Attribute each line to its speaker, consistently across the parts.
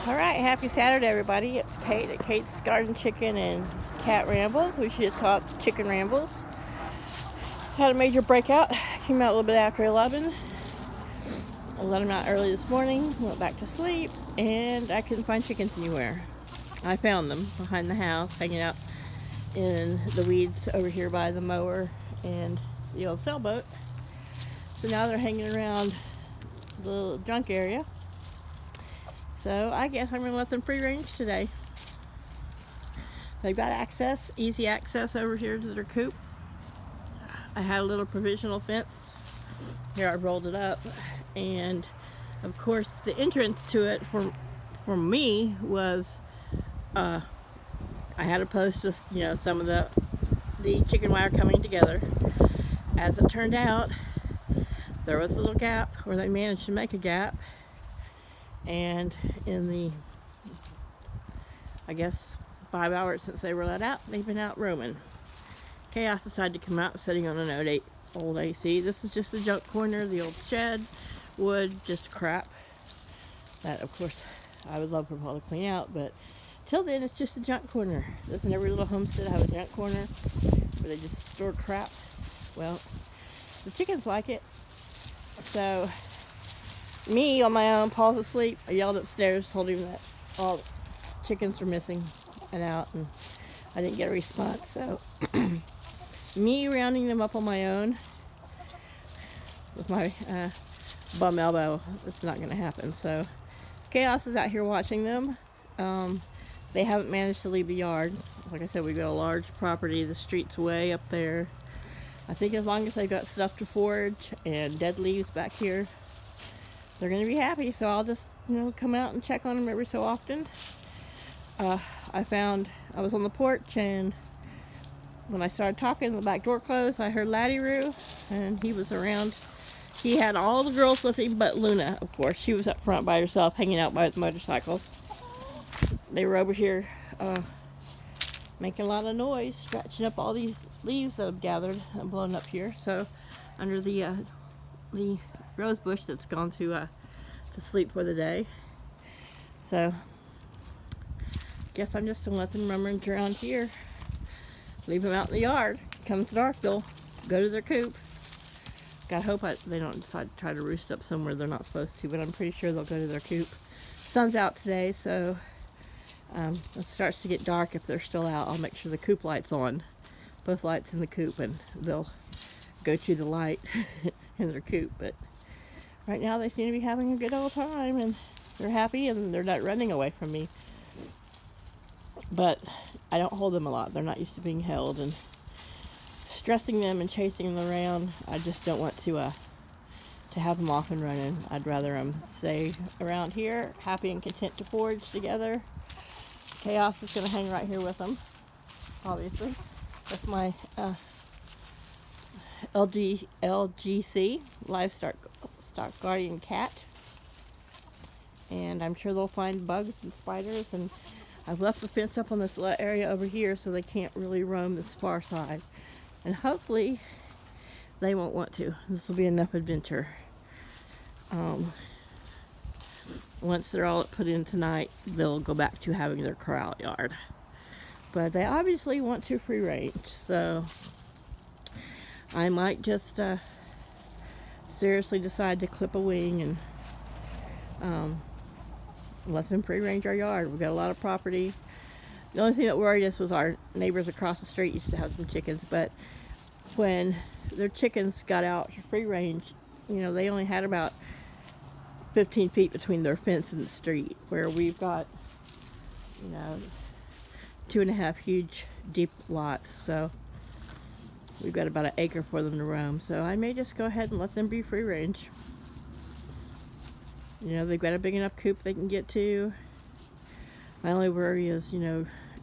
Speaker 1: Alright, happy Saturday everybody. It's Kate at Kate's Garden Chicken and Cat Rambles. We should just call it Chicken Rambles. Had a major breakout. Came out a little bit after 11. I let them out early this morning. Went back to sleep. And I couldn't find chickens anywhere. I found them behind the house, hanging out in the weeds over here by the mower and the old sailboat. So now they're hanging around the junk area. So I guess I'm going to let them free range today. They've got access, easy access over here to their coop. I had a little provisional fence. Here I rolled it up. And of course the entrance to it for me was, I had a post with, some of the chicken wire coming together. As it turned out, there was a little gap where they managed to make a gap. And in the, I guess, 5 hours since they were let out, they've been out roaming. Chaos decided to come out sitting on an old AC. This is just the junk corner, the old shed, wood, just crap. That, of course, I would love for them all to clean out, but till then, it's just a junk corner. Doesn't every little homestead have a junk corner where they just store crap? Well, the chickens like it. So me on my own, Paul's asleep. I yelled upstairs, told him that all the chickens were missing and out, and I didn't get a response. So me rounding them up on my own with my bum elbow, it's not going to happen. So Chaos is out here watching them. They haven't managed to leave the yard. Like I said, we've got a large property. The street's way up there. I think as long as they've got stuff to forage and dead leaves back here, they're going to be happy. So I'll just, come out and check on them every so often. I was on the porch, and when I started talking, the back door closed. I heard Laddie-Roo, and he was around. He had all the girls with him, but Luna, of course. She was up front by herself, hanging out by the motorcycles. They were over here making a lot of noise, scratching up all these leaves that have gathered and blown up here. So under the rose bush that's gone to sleep for the day. So guess I'm just gonna let them rummage around here. Leave them out in the yard. Comes dark, they'll go to their coop. God hope they don't decide to try to roost up somewhere they're not supposed to, but I'm pretty sure they'll go to their coop. Sun's out today, so it starts to get dark. If they're still out, I'll make sure the coop light's on. Both lights in the coop, and they'll go to the light in their coop. But right now they seem to be having a good old time, and they're happy, and they're not running away from me. But I don't hold them a lot. They're not used to being held, and stressing them and chasing them around, I just don't want to have them off and running. I'd rather them stay around here, happy and content to forage together. Chaos is going to hang right here with them, obviously. That's my LGC, Livestock Guardian Cat. And I'm sure they'll find bugs and spiders. And I've left the fence up on this area over here so they can't really roam this far side. And hopefully they won't want to. This will be enough adventure. Once they're all put in tonight, they'll go back to having their corral yard. But they obviously want to free range, so I might just seriously decide to clip a wing and let them free range our yard. We've got a lot of property. The only thing that worried us was our neighbors across the street used to have some chickens, but when their chickens got out to free range, they only had about 15 feet between their fence and the street, where we've got 2.5 huge deep lots. So we've got about an acre for them to roam. So I may just go ahead and let them be free range. They've got a big enough coop they can get to. My only worry is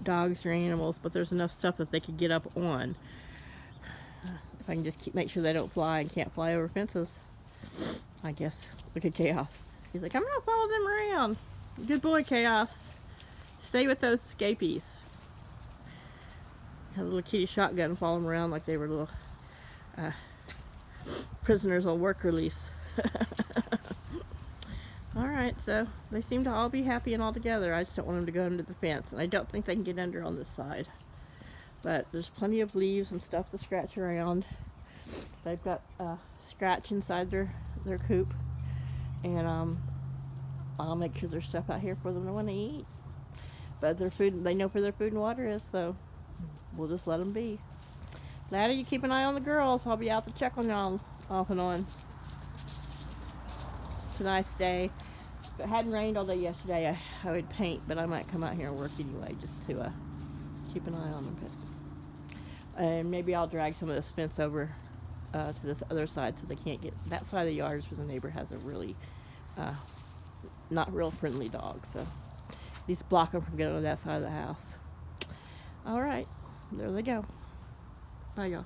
Speaker 1: dogs or animals, but there's enough stuff that they could get up on. If I can just make sure they don't fly and can't fly over fences, I guess. Look at Chaos. He's like, I'm gonna follow them around. Good boy, Chaos. Stay with those scapies. Had a little kitty shotgun follow them around like they were little prisoners on work release. All right. Alright, so they seem to all be happy and all together. I just don't want them to go under the fence. And I don't think they can get under on this side. But there's plenty of leaves and stuff to scratch around. They've got scratch inside their coop. And I'll make sure there's stuff out here for them to want to eat. But their food, they know where their food and water is, so we'll just let them be. Laddie, you keep an eye on the girls. I'll be out to check on y'all off and on. It's a nice day. If it hadn't rained all day yesterday, I would paint, but I might come out here and work anyway, just to keep an eye on them. And maybe I'll drag some of this fence over to this other side so they can't get that side of the yard, where the neighbor has a really not real friendly dog, so at least block them from getting on that side of the house. All right, there they go. Bye, y'all.